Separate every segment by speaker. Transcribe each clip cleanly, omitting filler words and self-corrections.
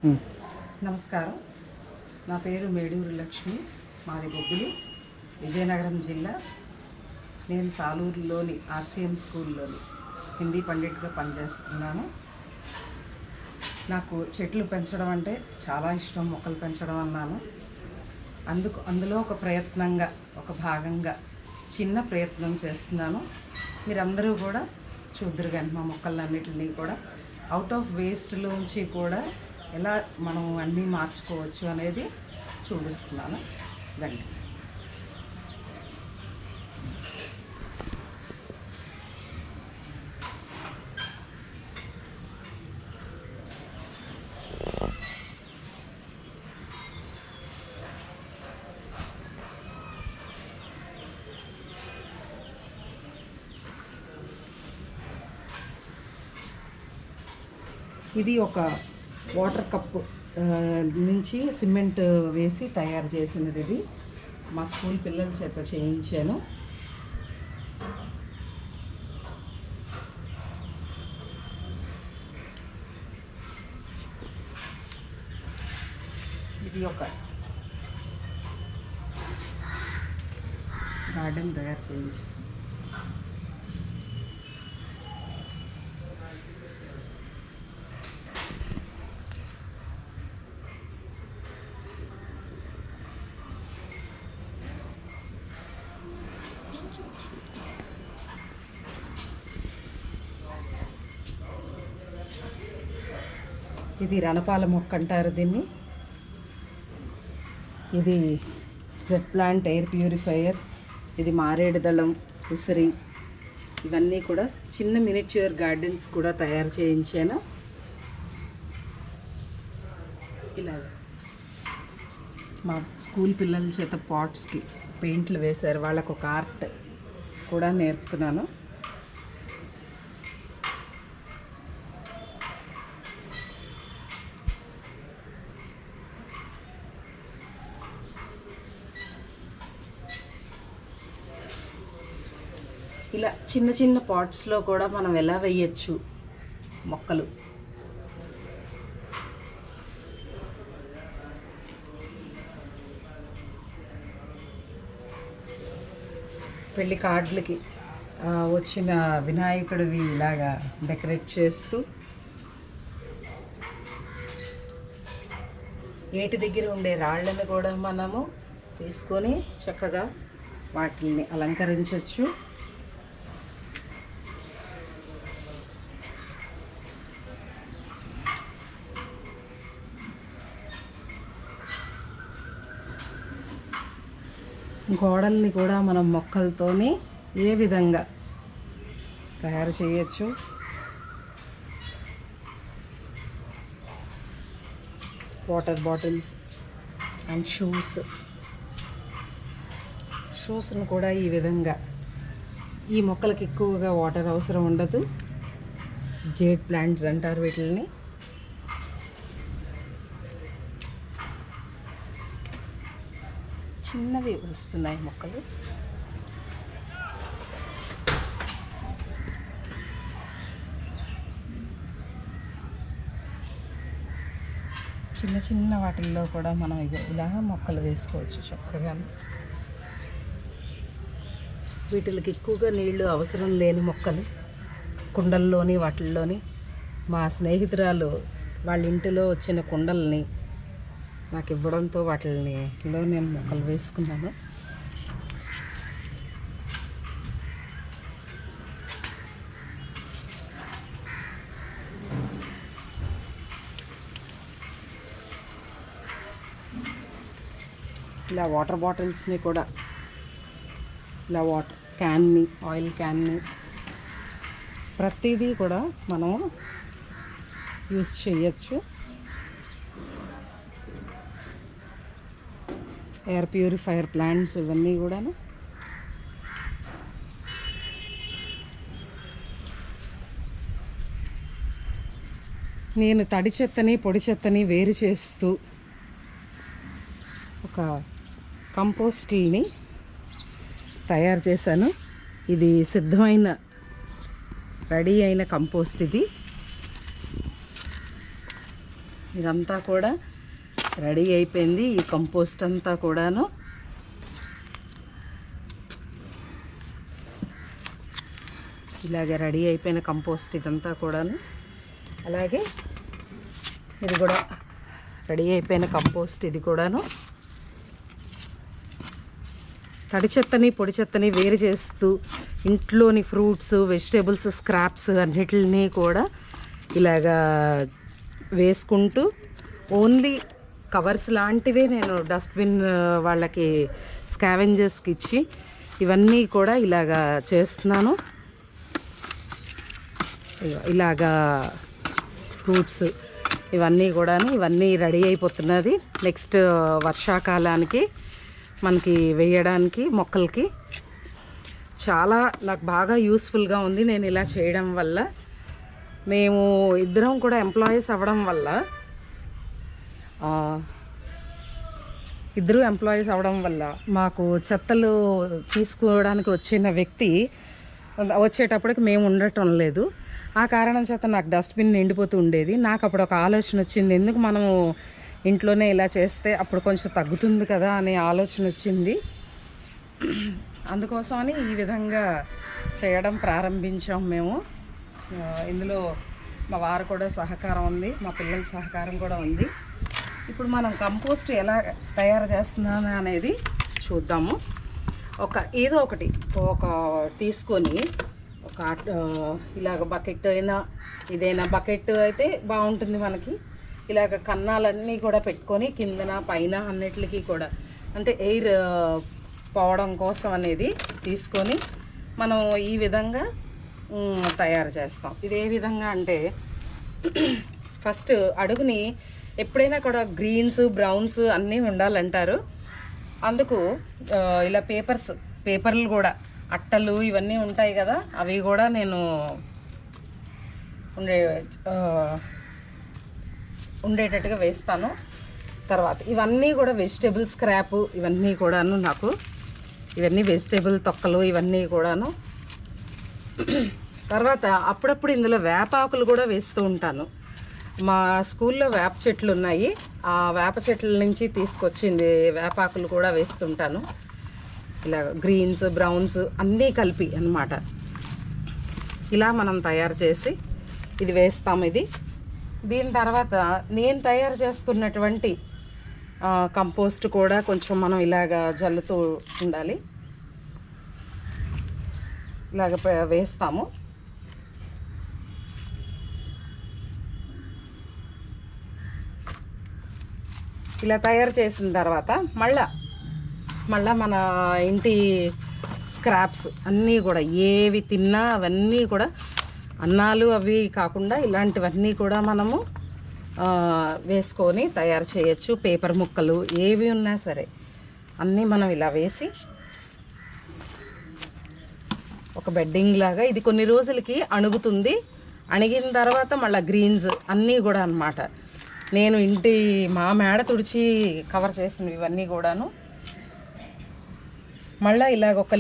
Speaker 1: నమస్కారం. నా పేరు మేడూరు లక్ష్మి. మాది బొబ్బిలి, విజయనగరం జిల్లా. నేను సాలూరులోని ఆర్సీఎం స్కూల్లోని హిందీ పండిట్గా పనిచేస్తున్నాను. నాకు చెట్లు పెంచడం అంటే చాలా ఇష్టం. మొక్కలు పెంచడం అన్నాను. అందులో ఒక ప్రయత్నంగా, ఒక భాగంగా చిన్న ప్రయత్నం చేస్తున్నాను. మీరందరూ కూడా చూద్దరు కానీ మా మొక్కలన్నిటిని కూడా అవుట్ ఆఫ్ వేస్ట్లోంచి కూడా ఎలా మనం అన్నీ మార్చుకోవచ్చు అనేది చూపిస్తున్నాను. రండి. ఇది ఒక వాటర్ కప్పు నుంచి సిమెంట్ వేసి తయారు చేసినది. ఇది మా స్కూల్ పిల్లల చేత చేయించాను. ఇది ఒక గార్డెన్ తయారు చేయించాను. ఇది రణపాల మొక్క అంటారు దీన్ని. ఇది జెడ్ ప్లాంట్ ఎయిర్ ప్యూరిఫైయర్. ఇది మారేడు దళం, ఉసిరి, ఇవన్నీ కూడా చిన్న మినిచ్యూర్ గార్డెన్స్ కూడా తయారు చేయించాను. ఇలా మా స్కూల్ పిల్లల చేత పాట్స్కి పెయింట్లు వేశారు. వాళ్ళకు ఒక ఆర్ట్ కూడా నేర్పుతున్నాను. ఇలా చిన్న చిన్న పాట్స్లో కూడా మనం ఎలా వేయచ్చు మొక్కలు. పెళ్లి కార్డులకి వచ్చిన వినాయకుడివి ఇలాగా డెకరేట్ చేస్తూ, ఏటి దగ్గర ఉండే రాళ్ళను కూడా మనము తీసుకొని చక్కగా వాటిని అలంకరించవచ్చు. గోడల్ని కూడా మనం మొక్కలతోనే ఏ విధంగా తయారు చేయొచ్చు. వాటర్ బాటిల్స్ అండ్ షూస్ను కూడా ఈ విధంగా. ఈ మొక్కలకి ఎక్కువగా వాటర్ అవసరం ఉండదు. జేడ్ ప్లాంట్స్ అంటారు వీటిని. చిన్నవి వస్తున్నాయి మొక్కలు. చిన్న చిన్న వాటిల్లో కూడా మనం ఇలా మొక్కలు వేసుకోవచ్చు చక్కగా. వీటికి ఎక్కువగా నీళ్లు అవసరం లేని మొక్కలు కుండల్లోని వాటిల్లోని. మా స్నేహితురాలు వాళ్ళ ఇంటిలో వచ్చిన కుండల్ని నాకు ఇవ్వడంతో వాటిలో నేను మొక్కలు వేసుకున్నాను. ఇలా వాటర్ బాటిల్స్ని కూడా, ఇలా వాటర్ క్యాన్ని, ఆయిల్ క్యాన్ని, ప్రతిదీ కూడా మనం యూస్ చేయొచ్చు. ఎయిర్ ప్యూరిఫైయర్ ప్లాంట్స్ ఇవన్నీ కూడాను. నేను తడి చెత్తని పొడి చెత్తని వేరు చేస్తూ ఒక కంపోస్ట్ని తయారు చేశాను. ఇది సిద్ధమైన రెడీ అయిన కంపోస్ట్. ఇది ఇదంతా కూడా రెడీ అయిపోయింది. ఈ కంపోస్ట్ అంతా కూడాను ఇలాగే రెడీ అయిపోయిన కంపోస్ట్ ఇదంతా కూడాను. అలాగే ఇది కూడా రెడీ అయిపోయిన కంపోస్ట్ ఇది కూడాను. తడి చెత్తని పొడి చెత్తని వేరు చేస్తూ ఇంట్లోని ఫ్రూట్స్ వెజిటేబుల్స్ స్క్రాప్స్ అన్నిటిని కూడా ఇలాగా వేసుకుంటూ ఓన్లీ కవర్స్ లాంటివే నేను డస్ట్బిన్ వాళ్ళకి స్కావెంజర్స్కి ఇచ్చి ఇవన్నీ కూడా ఇలాగా చేస్తున్నాను. ఇలాగా ఫ్రూట్స్ ఇవన్నీ రెడీ అయిపోతున్నది. నెక్స్ట్ వర్షాకాలానికి మనకి వేయడానికి మొక్కలకి చాలా నాకు బాగా యూస్ఫుల్గా ఉంది నేను ఇలా చేయడం వల్ల. మేము ఇద్దరం కూడా ఎంప్లాయీస్ అవ్వడం వల్ల మాకు చెత్తలు తీసుకోవడానికి వచ్చిన వ్యక్తి వచ్చేటప్పటికి మేము ఉండటం లేదు. ఆ కారణం చేత నాకు డస్ట్బిన్ నిండిపోతూ ఉండేది. నాకు అప్పుడు ఒక ఆలోచన వచ్చింది, ఎందుకు మనము ఇంట్లోనే ఇలా చేస్తే అప్పుడు కొంచెం తగ్గుతుంది కదా అనే ఆలోచన వచ్చింది. అందుకోసమని ఈ విధంగా చేయడం ప్రారంభించాం మేము. ఇందులో మా వారు కూడా సహకారం ఉంది, మా పిల్లల సహకారం కూడా ఉంది. ఇప్పుడు మనం కంపోస్ట్ ఎలా తయారు చేస్తున్నాము అనేది చూద్దాము. ఏదో ఒకటి తీసుకొని ఇలాగ బకెట్ అయినా ఇదైనా బకెట్ అయితే బాగుంటుంది మనకి. ఇలాగ కన్నాలన్నీ కూడా పెట్టుకొని కిందన పైన అన్నిటికీ కూడా అంటే ఎయిర్ పోవడం కోసం అనేది తీసుకొని మనం ఈ విధంగా తయారు చేస్తాం. ఇది ఏ విధంగా అంటే ఫస్ట్ అడుగుని ఎప్పుడైనా కూడా గ్రీన్స్ బ్రౌన్స్ అన్నీ ఉండాలంటారు. అందుకు ఇలా పేపర్లు కూడా అట్టలు ఇవన్నీ ఉంటాయి కదా, అవి కూడా నేను ఉండేటట్టుగా వేస్తాను. తర్వాత ఇవన్నీ కూడా వెజిటేబుల్ స్క్రాప్ ఇవన్నీ కూడాను ఇవన్నీ వెజిటేబుల్ తొక్కలు ఇవన్నీ కూడాను. తర్వాత అప్పుడప్పుడు ఇందులో వేపాకులు కూడా వేస్తూ ఉంటాను. మా స్కూల్లో వేప చెట్లు ఉన్నాయి, ఆ వేప చెట్ల నుంచి తీసుకొచ్చింది వేపాకులు కూడా వేస్తుంటాను. ఇలా గ్రీన్స్ బ్రౌన్స్ అన్నీ కలిపి అన్నమాట. ఇలా మనం తయారు చేసి ఇది వేస్తాము. దీని తర్వాత నేను తయారు చేసుకున్నటువంటి కంపోస్ట్ కూడా కొంచెం మనం ఇలాగ జల్లుతూ ఉండాలి. ఇలాగ వేస్తాము. ఇలా తయారు చేసిన తర్వాత మళ్ళా మన ఇంటి స్క్రాప్స్ అన్నీ కూడా ఏవి తిన్నా అవన్నీ కూడా అన్నాలు అవి కాకుండా ఇలాంటివన్నీ కూడా మనము వేసుకొని తయారు చేయొచ్చు. పేపర్ ముక్కలు ఏవి ఉన్నా సరే అన్నీ మనం ఇలా వేసి ఒక బెడ్డింగ్ లాగా ఇది కొన్ని రోజులకి అణుగుతుంది. అణిగిన తర్వాత మళ్ళీ గ్రీన్స్ అన్నీ కూడా అన్నమాట. నేను మా మేడ తుడిచి కవర్ చేసినవి ఇవన్నీ కూడాను. మళ్ళీ ఇలాగ ఒక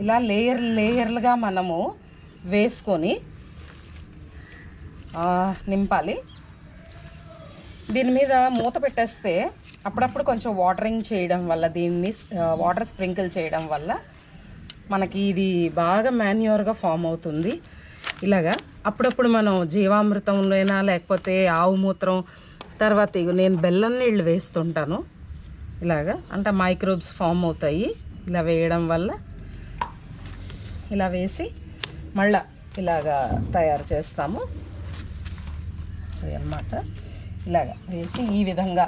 Speaker 1: ఇలా లేయర్లుగా మనము వేసుకొని నింపాలి. దీని మీద మూత పెట్టేస్తే అప్పుడప్పుడు కొంచెం వాటరింగ్ చేయడం వల్ల వాటర్ స్ప్రింకిల్ చేయడం వల్ల మనకి ఇది బాగా మాన్యూర్గా ఫామ్ అవుతుంది. ఇలాగా అప్పుడప్పుడు మనం జీవామృతంలోనైనా లేకపోతే ఆవు మూత్రం తర్వాత నేను బెల్లం నీళ్ళు వేస్తుంటాను. ఇలాగా అంటే మైక్రోబ్స్ ఫామ్ అవుతాయి ఇలా వేయడం వల్ల. ఇలా వేసి మళ్ళా ఇలాగా తయారు చేస్తాము అన్నమాట. ఇలాగా వేసి ఈ విధంగా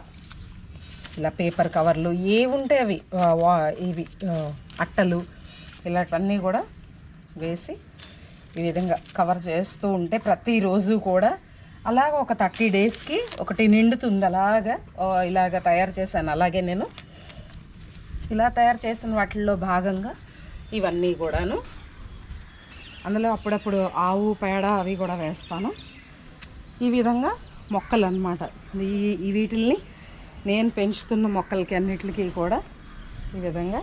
Speaker 1: ఇలా పేపర్ కవర్లు ఏవుంటే అవి ఇవి అట్టలు ఇలాంటివన్నీ కూడా వేసి ఈ విధంగా కవర్ చేస్తూ ఉంటే ప్రతిరోజు కూడా అలాగ ఒక 30 డేస్కి ఒకటి నిండుతుంది. ఇలాగ తయారు చేశాను. అలాగే నేను ఇలా తయారు చేసిన వాటిల్లో భాగంగా ఇవన్నీ కూడాను. అందులో అప్పుడప్పుడు ఆవు పేడ అవి కూడా వేస్తాను. ఈ విధంగా మొక్కలు అన్నమాట. వీటిల్ని నేను పెంచుతున్న మొక్కలకి అన్నిటికీ కూడా ఈ విధంగా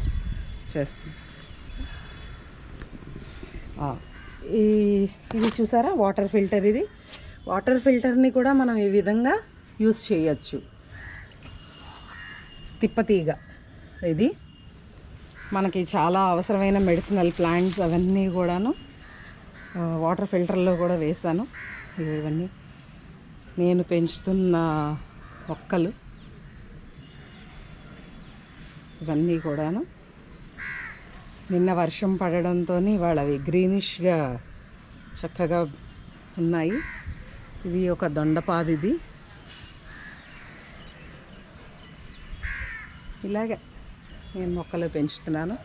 Speaker 1: చేస్తాను. ఇది చూసారా వాటర్ ఫిల్టర్. ఇది వాటర్ ఫిల్టర్ని కూడా మనం ఈ విధంగా యూస్ చేయొచ్చు. తిప్పతీగ ఇది మనకి చాలా అవసరమైన మెడిసినల్ ప్లాంట్స్ అవన్నీ కూడాను వాటర్ ఫిల్టర్లో కూడా వేసాను. ఇవన్నీ నేను పెంచుతున్న మొక్కలు ఇవన్నీ కూడాను. నిన్న వర్షం పడడంతో ఇవాళ అవి గ్రీనిష్గా చక్కగా ఉన్నాయి. ఇది ఒక దొండపాది. ఇది ఇలాగే నేను మొక్కలు పెంచుతున్నాను.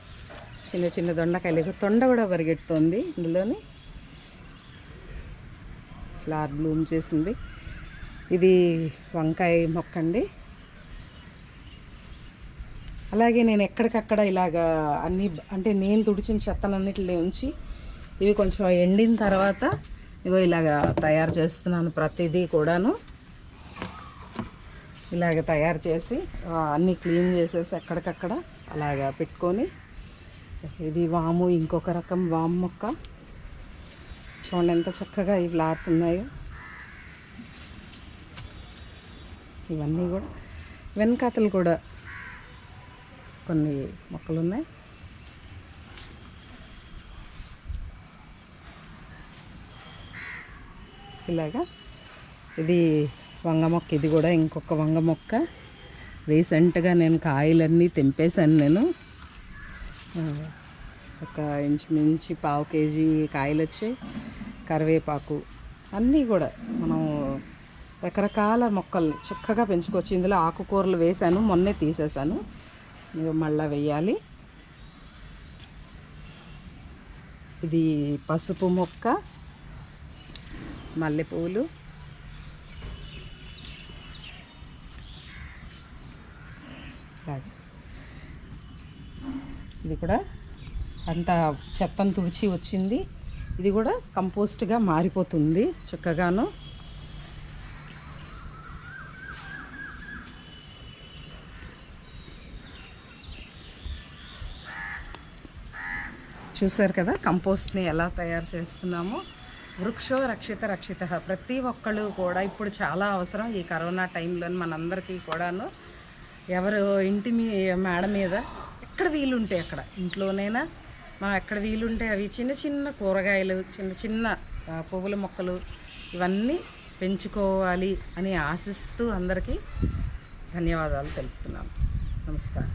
Speaker 1: చిన్న చిన్న దొండకాయలు, తొండ కూడా పరిగెడుతుంది. ఇందులోని ఫ్లవర్ బ్లూమ్ చేసింది. ఇది వంకాయ మొక్క అండి. అలాగే నేను ఎక్కడికక్కడ ఇలాగా అన్నీ అంటే నేను తుడిచిన చెత్తలన్నిటిలో ఉంచి ఇవి కొంచెం ఎండిన తర్వాత ఇగో ఇలాగా తయారు చేస్తున్నాను. ప్రతిదీ కూడాను ఇలాగ తయారు చేసి అన్నీ క్లీన్ చేసేసి ఎక్కడికక్కడ అలాగా పెట్టుకొని, ఇది వాము, ఇంకొక రకం వాము మొక్క చూడండి ఎంత చక్కగా ఈ ఫ్లవర్స్ ఉన్నాయో. ఇవన్నీ కూడా వెనకాతలు కూడా కొన్ని మొక్కలు ఉన్నాయి. ఇలాగా ఇది వంగ మొక్క. ఇది కూడా ఇంకొక వంగ మొక్క. రీసెంట్గా నేను కాయలన్నీ తెంపేశాను. నేను ఒక ఇంచుమించి 1/2 కేజీ కాయలు వచ్చాయి. కరివేపాకు అన్నీ కూడా మనం రకరకాల మొక్కల్ని చక్కగా పెంచుకోవచ్చు. ఇందులో ఆకుకూరలు వేశాను, మొన్నే తీసేసాను, మళ్ళీ వేయాలి. ఇది పసుపు మొక్క, మల్లెపూలు, ఇది కూడా అంతా చెత్తను తుడిచి వచ్చింది. ఇది కూడా కంపోస్ట్గా మారిపోతుంది చక్కగాను. చూసారు కదా కంపోస్ట్ని ఎలా తయారు చేస్తున్నామో. వృక్షో రక్షిత రక్షిత. ప్రతి ఒక్కళ్ళు కూడా ఇప్పుడు చాలా అవసరం ఈ కరోనా టైంలో మనందరికీ కూడాను. ఎవరు ఇంటి మేడ మీద ఎక్కడ వీలుంటే అక్కడ, ఇంట్లోనైనా మనం ఎక్కడ వీలుంటే అవి చిన్న చిన్న కూరగాయలు, చిన్న చిన్న పువ్వుల మొక్కలు ఇవన్నీ పెంచుకోవాలి అని ఆశిస్తూ అందరికీ ధన్యవాదాలు తెలుపుతున్నాను. నమస్కారం.